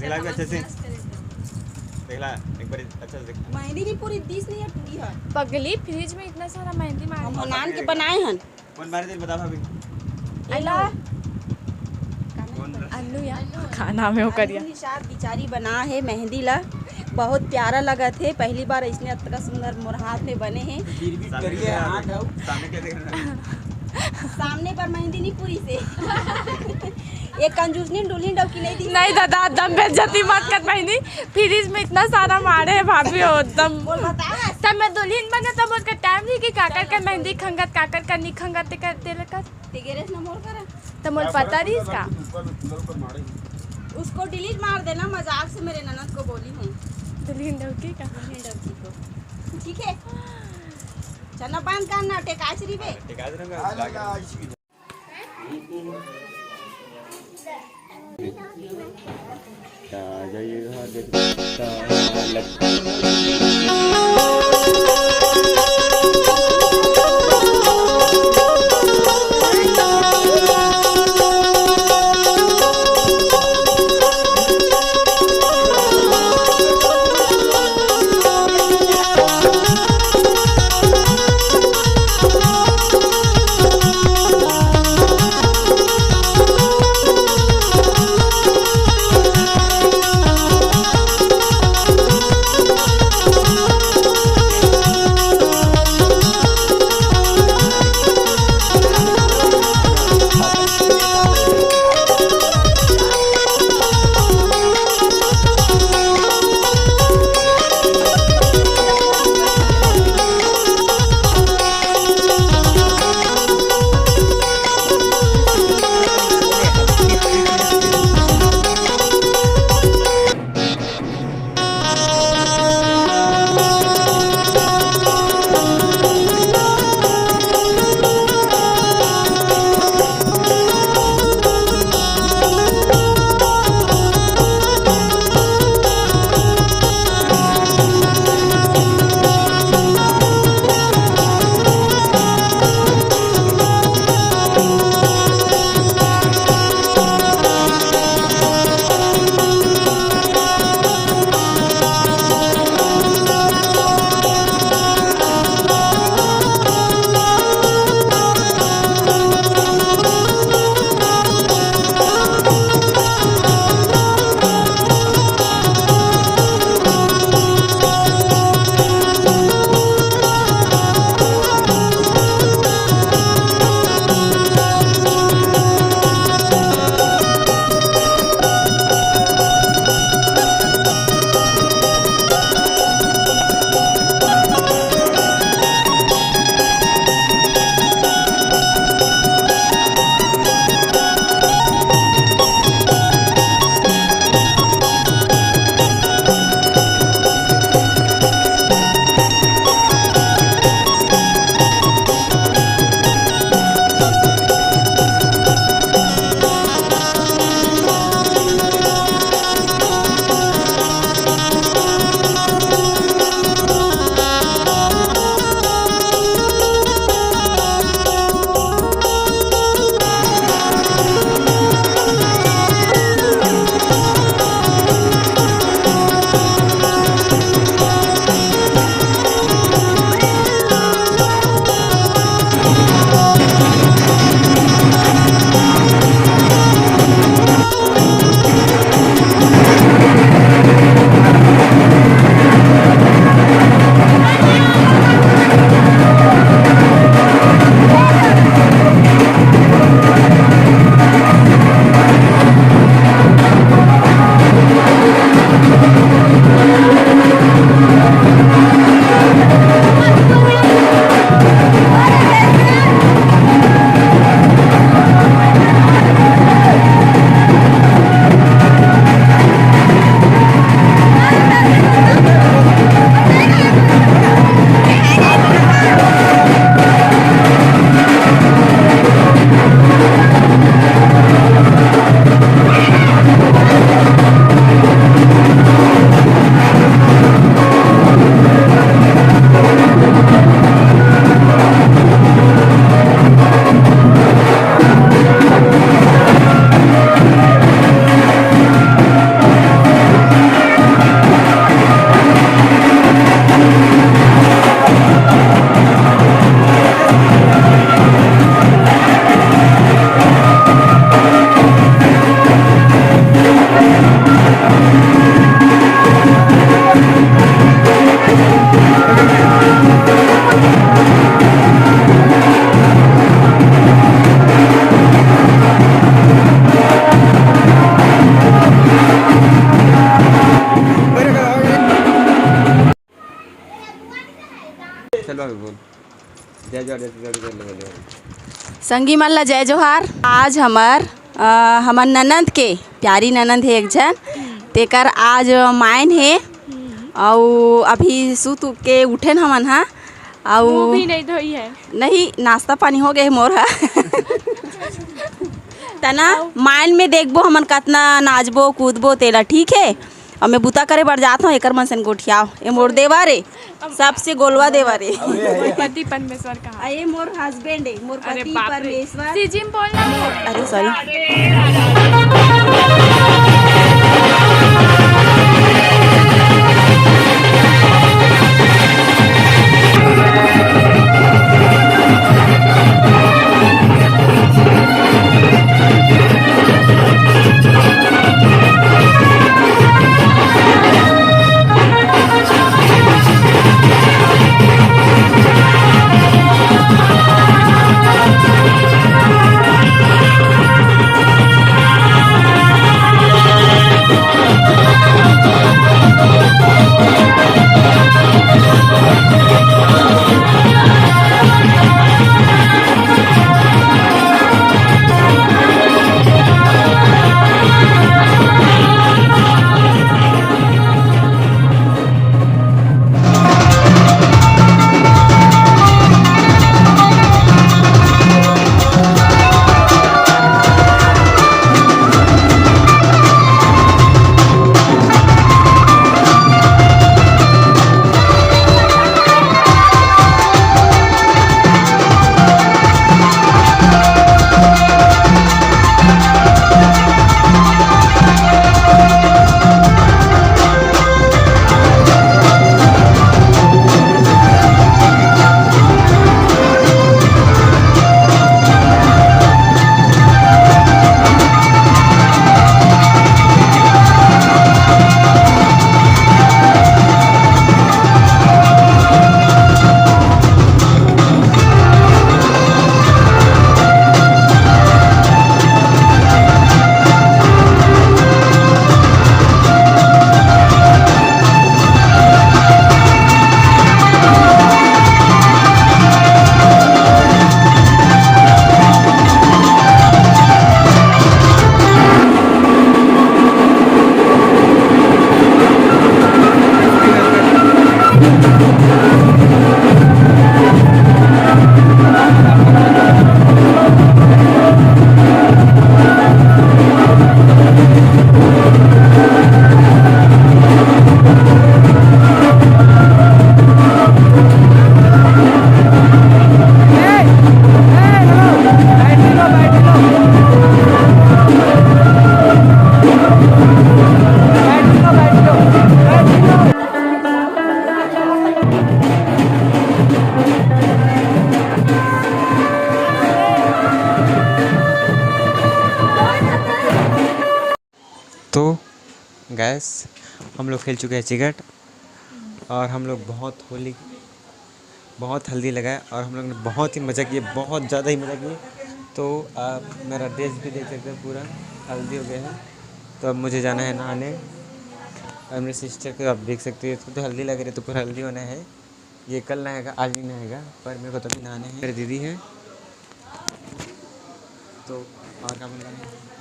दिखला भी अच्छे से दिखला एक बार अच्छा से दिख। मेहंदी भी पूरी दिस नहीं है पूरी है पगली फ्रिज में इतना सारा मेहंदी मार हम नान के बनाए हन कौन मारे थे बता भाभी एला कौन अन्नू या खाना में वो करिया निशाद बिचारी बना है मेहंदी ला बहुत प्यारा लगा थे पहली बार इसने इतना सुंदर मोर हाथ में बने हैं सामने क्या देख रहा है सामने पर मेहंदी नहीं पूरी से एक कंजूस नहीं दुल्हन डब की नहीं दी नहीं दादा दम बेइज्जती मत कर बहनी फ्रिज में इतना सारा मारे है भाभी हो दम बोल बता तब मैं दुल्हन बने तब उसका टाइम नहीं कि काकर का मेहंदी खंगत काकर का नी खंगत कर तेल का तेगेरेस न मोर करा तो मुझे पता नहीं इसका उसको डिलीट मार देना मजाक से मेरे ननद को बोली हूँ दुल्हन डबकी का दुल्हन डब की को ठीक है चना पान करना टेकाचरी पे टिका दे रंगा जाइए चल भाभी बोल जय जोहार संगी मल्ला जय जोहार। आज हमर ननंद के प्यारी ननंद है एक जन तेकर आज मायन है और अभी सुत के उठेन हमन हा वो भी और नहीं धोई है। नहीं नाश्ता पानी हो गए मोर हा तना मायन में देखबो हमन कतना नाचबो कूदबो तेला ठीक है। और मैं बुता करे बर जात हूँ एकर मन सन गोठियाओ ये मोर देवा रे सबसे गोलवा देवा रे पति परमेश्वर कहा। ये मोर हस्बैंड है मोर अरे पति बाप रे परमेश्वर। सीजी में बोलना हो। अरे सॉरी तो गैस हम लोग खेल चुके हैं चिकट और हम लोग बहुत हल्दी लगाए और हम लोग ने बहुत ही मज़ा किया बहुत ज़्यादा ही मज़ा किया। तो आप मेरा ड्रेस भी देख सकते हैं पूरा हल्दी हो गया है। तो अब मुझे जाना है नहाने और मेरी सिस्टर को आप देख सकते हैं इसको तो हल्दी लग रही है तो पूरा हल्दी होना है। ये कल नहाएगा आज नहीं नहाएगा पर मेरे को तभी नहाने हैं। मेरी दीदी है तो और क्या बोल रहे हैं।